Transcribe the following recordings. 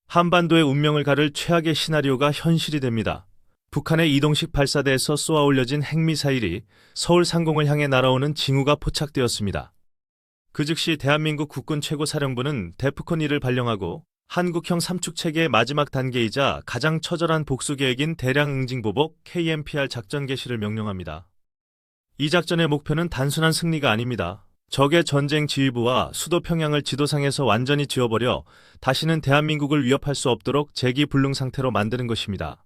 한반도의 운명을 가를 최악의 시나리오가 현실이 됩니다. 북한의 이동식 발사대에서 쏘아 올려진 핵미사일이 서울 상공을 향해 날아오는 징후가 포착되었습니다. 그 즉시 대한민국 국군 최고사령부는 데프콘 1을 발령하고 한국형 삼축체계의 마지막 단계이자 가장 처절한 복수 계획인 대량 응징보복 KMPR 작전 개시를 명령합니다. 이 작전의 목표는 단순한 승리가 아닙니다. 적의 전쟁 지휘부와 수도 평양을 지도상에서 완전히 지워버려 다시는 대한민국을 위협할 수 없도록 재기불능 상태로 만드는 것입니다.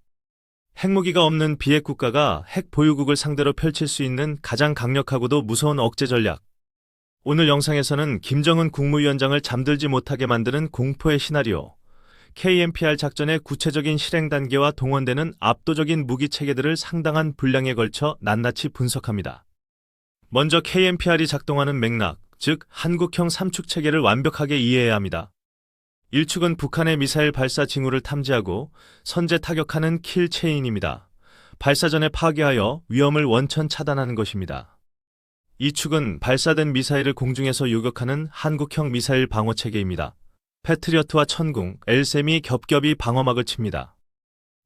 핵무기가 없는 비핵 국가가 핵 보유국을 상대로 펼칠 수 있는 가장 강력하고도 무서운 억제 전략. 오늘 영상에서는 김정은 국무위원장을 잠들지 못하게 만드는 공포의 시나리오, KMPR 작전의 구체적인 실행 단계와 동원되는 압도적인 무기 체계들을 상당한 분량에 걸쳐 낱낱이 분석합니다. 먼저 KMPR이 작동하는 맥락, 즉 한국형 삼축 체계를 완벽하게 이해해야 합니다. 1축은 북한의 미사일 발사 징후를 탐지하고 선제 타격하는 킬 체인입니다. 발사 전에 파괴하여 위험을 원천 차단하는 것입니다. 2축은 발사된 미사일을 공중에서 요격하는 한국형 미사일 방어 체계입니다. 패트리어트와 천궁, 엘셈이 겹겹이 방어막을 칩니다.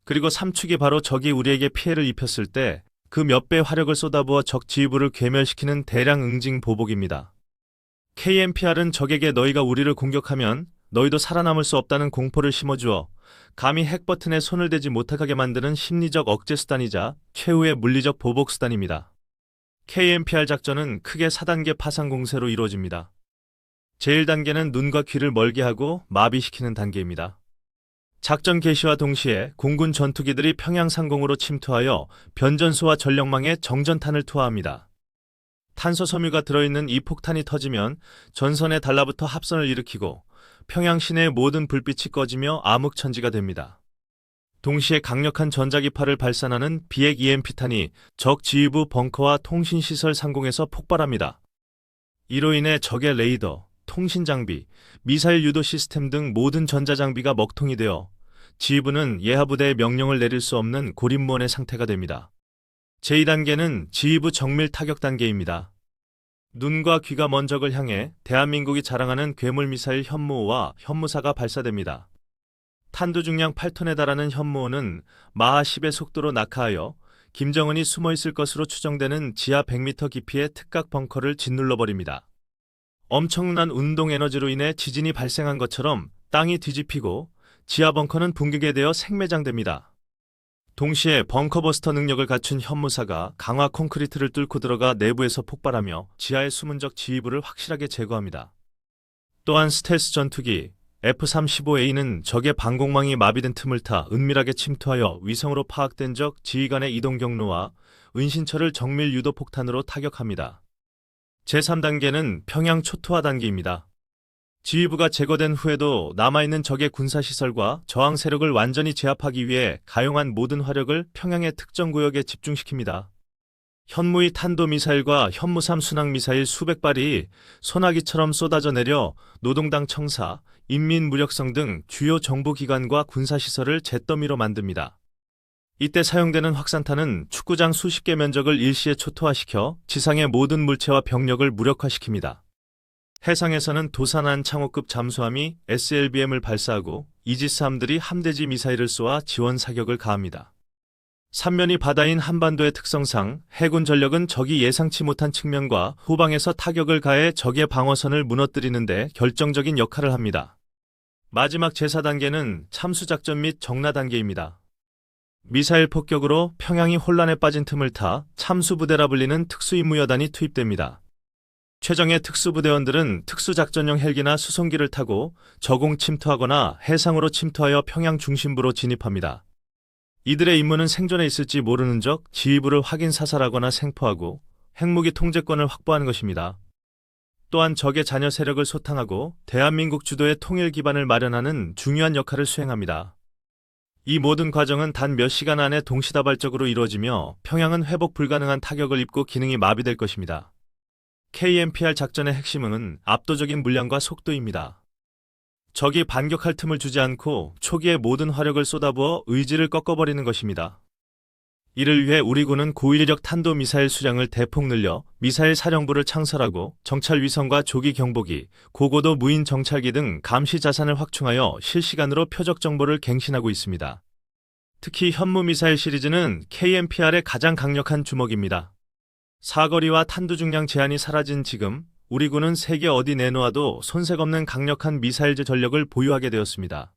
그리고 3축이 바로 적이 우리에게 피해를 입혔을 때 그 몇 배 화력을 쏟아부어 적 지휘부를 괴멸시키는 대량 응징 보복입니다. KMPR은 적에게 너희가 우리를 공격하면 너희도 살아남을 수 없다는 공포를 심어주어 감히 핵 버튼에 손을 대지 못하게 만드는 심리적 억제 수단이자 최후의 물리적 보복 수단입니다. KMPR 작전은 크게 4단계 파상 공세로 이루어집니다. 제1단계는 눈과 귀를 멀게 하고 마비시키는 단계입니다. 작전 개시와 동시에 공군 전투기들이 평양 상공으로 침투하여 변전소와 전력망에 정전탄을 투하합니다. 탄소 섬유가 들어있는 이 폭탄이 터지면 전선에 달라붙어 합선을 일으키고 평양 시내의 모든 불빛이 꺼지며 암흑천지가 됩니다. 동시에 강력한 전자기파를 발산하는 비핵 EMP탄이 적 지휘부 벙커와 통신시설 상공에서 폭발합니다. 이로 인해 적의 레이더, 통신장비, 미사일 유도 시스템 등 모든 전자장비가 먹통이 되어 지휘부는 예하부대의 명령을 내릴 수 없는 고립무원의 상태가 됩니다. 제2단계는 지휘부 정밀 타격 단계입니다. 눈과 귀가 먼 적을 향해 대한민국이 자랑하는 괴물미사일 현무호와 현무사가 발사됩니다. 탄두 중량 8톤에 달하는 현무호는 마하 10의 속도로 낙하하여 김정은이 숨어있을 것으로 추정되는 지하 100m 깊이의 특각 벙커를 짓눌러버립니다. 엄청난 운동 에너지로 인해 지진이 발생한 것처럼 땅이 뒤집히고 지하 벙커는 붕괴게 되어 생매장됩니다. 동시에 벙커버스터 능력을 갖춘 현무사가 강화 콘크리트를 뚫고 들어가 내부에서 폭발하며 지하의 숨은 적 지휘부를 확실하게 제거합니다. 또한 스텔스 전투기 F-35A는 적의 방공망이 마비된 틈을 타 은밀하게 침투하여 위성으로 파악된 적 지휘관의 이동 경로와 은신처를 정밀 유도 폭탄으로 타격합니다. 제3단계는 평양 초토화 단계입니다. 지휘부가 제거된 후에도 남아있는 적의 군사시설과 저항 세력을 완전히 제압하기 위해 가용한 모든 화력을 평양의 특정 구역에 집중시킵니다. 현무이 탄도미사일과 현무삼 순항미사일 수백 발이 소나기처럼 쏟아져 내려 노동당 청사, 인민무력성 등 주요 정보기관과 군사시설을 잿더미로 만듭니다. 이때 사용되는 확산탄은 축구장 수십 개 면적을 일시에 초토화시켜 지상의 모든 물체와 병력을 무력화시킵니다. 해상에서는 도산한 창호급 잠수함이 SLBM을 발사하고 이지스함들이 함대지 미사일을 쏘아 지원 사격을 가합니다. 삼면이 바다인 한반도의 특성상 해군 전력은 적이 예상치 못한 측면과 후방에서 타격을 가해 적의 방어선을 무너뜨리는 데 결정적인 역할을 합니다. 마지막 제4단계는 참수작전 및 정라 단계입니다. 미사일 폭격으로 평양이 혼란에 빠진 틈을 타 참수부대라 불리는 특수임무여단이 투입됩니다. 최정예 특수부대원들은 특수작전용 헬기나 수송기를 타고 저공 침투하거나 해상으로 침투하여 평양 중심부로 진입합니다. 이들의 임무는 생존해 있을지 모르는 적 지휘부를 확인 사살하거나 생포하고 핵무기 통제권을 확보하는 것입니다. 또한 적의 잔여 세력을 소탕하고 대한민국 주도의 통일 기반을 마련하는 중요한 역할을 수행합니다. 이 모든 과정은 단 몇 시간 안에 동시다발적으로 이루어지며 평양은 회복 불가능한 타격을 입고 기능이 마비될 것입니다. KMPR 작전의 핵심은 압도적인 물량과 속도입니다. 적이 반격할 틈을 주지 않고 초기에 모든 화력을 쏟아부어 의지를 꺾어버리는 것입니다. 이를 위해 우리 군은 고위력 탄도미사일 수량을 대폭 늘려 미사일 사령부를 창설하고 정찰 위성과 조기 경보기, 고고도 무인 정찰기 등 감시 자산을 확충하여 실시간으로 표적 정보를 갱신하고 있습니다. 특히 현무 미사일 시리즈는 KMPR의 가장 강력한 주먹입니다. 사거리와 탄두 중량 제한이 사라진 지금 우리 군은 세계 어디 내놓아도 손색 없는 강력한 미사일제 전력을 보유하게 되었습니다.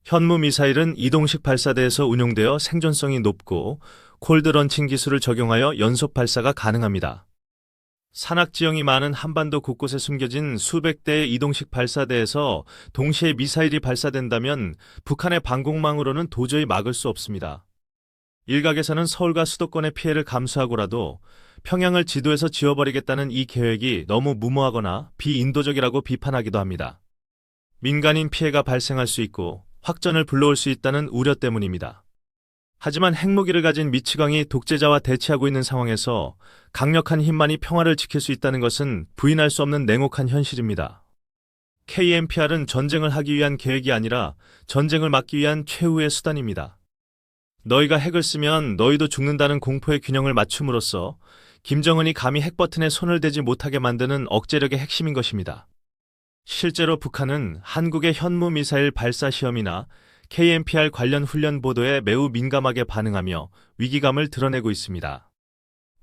현무 미사일은 이동식 발사대에서 운용되어 생존성이 높고 콜드 런칭 기술을 적용하여 연속 발사가 가능합니다. 산악 지형이 많은 한반도 곳곳에 숨겨진 수백 대의 이동식 발사대에서 동시에 미사일이 발사된다면 북한의 방공망으로는 도저히 막을 수 없습니다. 일각에서는 서울과 수도권의 피해를 감수하고라도 평양을 지도에서 지워버리겠다는 이 계획이 너무 무모하거나 비인도적이라고 비판하기도 합니다. 민간인 피해가 발생할 수 있고 확전을 불러올 수 있다는 우려 때문입니다. 하지만 핵무기를 가진 미치광이 독재자와 대치하고 있는 상황에서 강력한 힘만이 평화를 지킬 수 있다는 것은 부인할 수 없는 냉혹한 현실입니다. KMPR은 전쟁을 하기 위한 계획이 아니라 전쟁을 막기 위한 최후의 수단입니다. 너희가 핵을 쓰면 너희도 죽는다는 공포의 균형을 맞춤으로써 김정은이 감히 핵버튼에 손을 대지 못하게 만드는 억제력의 핵심인 것입니다. 실제로 북한은 한국의 현무 미사일 발사 시험이나 KMPR 관련 훈련 보도에 매우 민감하게 반응하며 위기감을 드러내고 있습니다.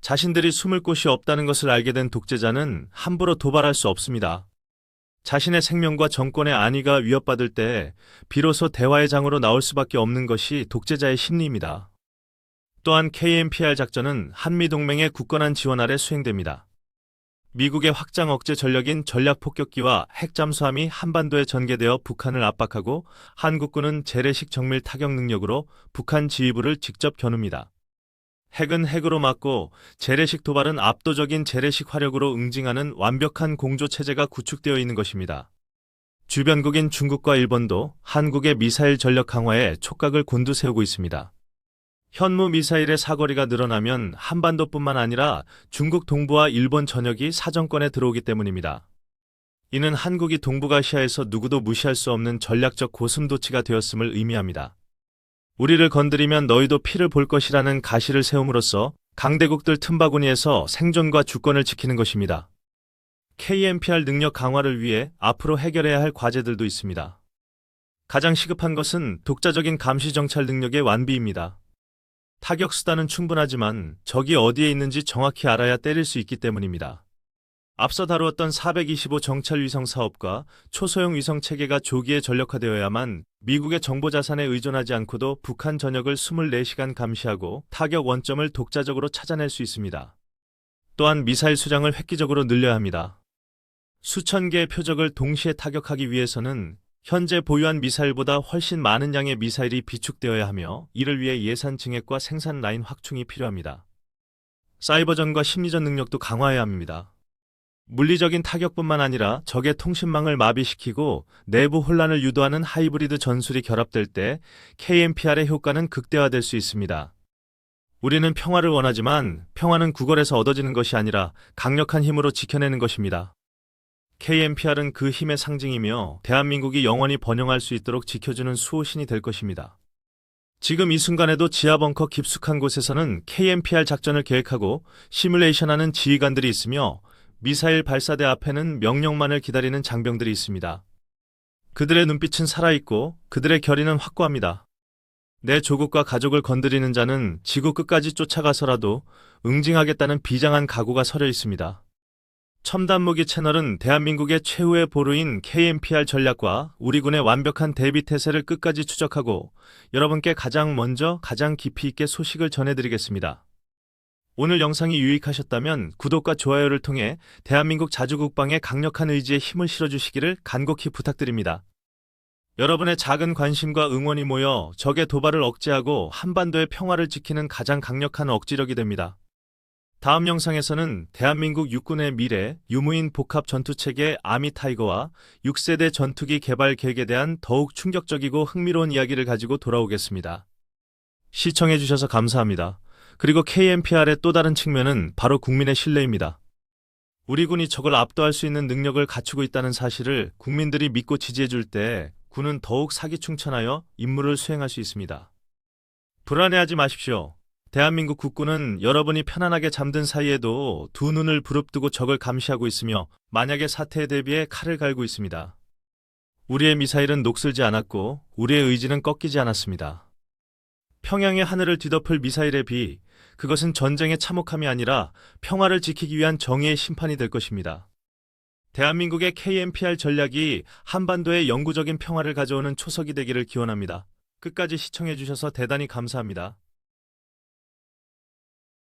자신들이 숨을 곳이 없다는 것을 알게 된 독재자는 함부로 도발할 수 없습니다. 자신의 생명과 정권의 안위가 위협받을 때 비로소 대화의 장으로 나올 수밖에 없는 것이 독재자의 심리입니다. 또한 KMPR 작전은 한미동맹의 굳건한 지원 아래 수행됩니다. 미국의 확장 억제 전력인 전략폭격기와 핵잠수함이 한반도에 전개되어 북한을 압박하고 한국군은 재래식 정밀 타격 능력으로 북한 지휘부를 직접 겨눕니다. 핵은 핵으로 막고 재래식 도발은 압도적인 재래식 화력으로 응징하는 완벽한 공조체제가 구축되어 있는 것입니다. 주변국인 중국과 일본도 한국의 미사일 전력 강화에 촉각을 곤두세우고 있습니다. 현무 미사일의 사거리가 늘어나면 한반도뿐만 아니라 중국 동부와 일본 전역이 사정권에 들어오기 때문입니다. 이는 한국이 동북아시아에서 누구도 무시할 수 없는 전략적 고슴도치가 되었음을 의미합니다. 우리를 건드리면 너희도 피를 볼 것이라는 가시를 세움으로써 강대국들 틈바구니에서 생존과 주권을 지키는 것입니다. KMPR 능력 강화를 위해 앞으로 해결해야 할 과제들도 있습니다. 가장 시급한 것은 독자적인 감시 정찰 능력의 완비입니다. 타격 수단은 충분하지만 적이 어디에 있는지 정확히 알아야 때릴 수 있기 때문입니다. 앞서 다루었던 425 정찰 위성 사업과 초소형 위성 체계가 조기에 전력화되어야만 미국의 정보 자산에 의존하지 않고도 북한 전역을 24시간 감시하고 타격 원점을 독자적으로 찾아낼 수 있습니다. 또한 미사일 수량을 획기적으로 늘려야 합니다. 수천 개의 표적을 동시에 타격하기 위해서는 현재 보유한 미사일보다 훨씬 많은 양의 미사일이 비축되어야 하며 이를 위해 예산 증액과 생산 라인 확충이 필요합니다. 사이버전과 심리전 능력도 강화해야 합니다. 물리적인 타격뿐만 아니라 적의 통신망을 마비시키고 내부 혼란을 유도하는 하이브리드 전술이 결합될 때 KMPR의 효과는 극대화될 수 있습니다. 우리는 평화를 원하지만 평화는 구걸에서 얻어지는 것이 아니라 강력한 힘으로 지켜내는 것입니다. KMPR은 그 힘의 상징이며 대한민국이 영원히 번영할 수 있도록 지켜주는 수호신이 될 것입니다. 지금 이 순간에도 지하벙커 깊숙한 곳에서는 KMPR 작전을 계획하고 시뮬레이션하는 지휘관들이 있으며 미사일 발사대 앞에는 명령만을 기다리는 장병들이 있습니다. 그들의 눈빛은 살아있고 그들의 결의는 확고합니다. 내 조국과 가족을 건드리는 자는 지구 끝까지 쫓아가서라도 응징하겠다는 비장한 각오가 서려 있습니다. 첨단무기 채널은 대한민국의 최후의 보루인 KMPR 전략과 우리 군의 완벽한 대비 태세를 끝까지 추적하고 여러분께 가장 먼저 가장 깊이 있게 소식을 전해드리겠습니다. 오늘 영상이 유익하셨다면 구독과 좋아요를 통해 대한민국 자주국방의 강력한 의지에 힘을 실어주시기를 간곡히 부탁드립니다. 여러분의 작은 관심과 응원이 모여 적의 도발을 억제하고 한반도의 평화를 지키는 가장 강력한 억지력이 됩니다. 다음 영상에서는 대한민국 육군의 미래, 유무인 복합 전투체계 아미타이거와 6세대 전투기 개발 계획에 대한 더욱 충격적이고 흥미로운 이야기를 가지고 돌아오겠습니다. 시청해주셔서 감사합니다. 그리고 KMPR의 또 다른 측면은 바로 국민의 신뢰입니다. 우리 군이 적을 압도할 수 있는 능력을 갖추고 있다는 사실을 국민들이 믿고 지지해줄 때 군은 더욱 사기충천하여 임무를 수행할 수 있습니다. 불안해하지 마십시오. 대한민국 국군은 여러분이 편안하게 잠든 사이에도 두 눈을 부릅뜨고 적을 감시하고 있으며 만약의 사태에 대비해 칼을 갈고 있습니다. 우리의 미사일은 녹슬지 않았고 우리의 의지는 꺾이지 않았습니다. 평양의 하늘을 뒤덮을 미사일의 비, 그것은 전쟁의 참혹함이 아니라 평화를 지키기 위한 정의의 심판이 될 것입니다. 대한민국의 KMPR 전략이 한반도에 영구적인 평화를 가져오는 초석이 되기를 기원합니다. 끝까지 시청해 주셔서 대단히 감사합니다.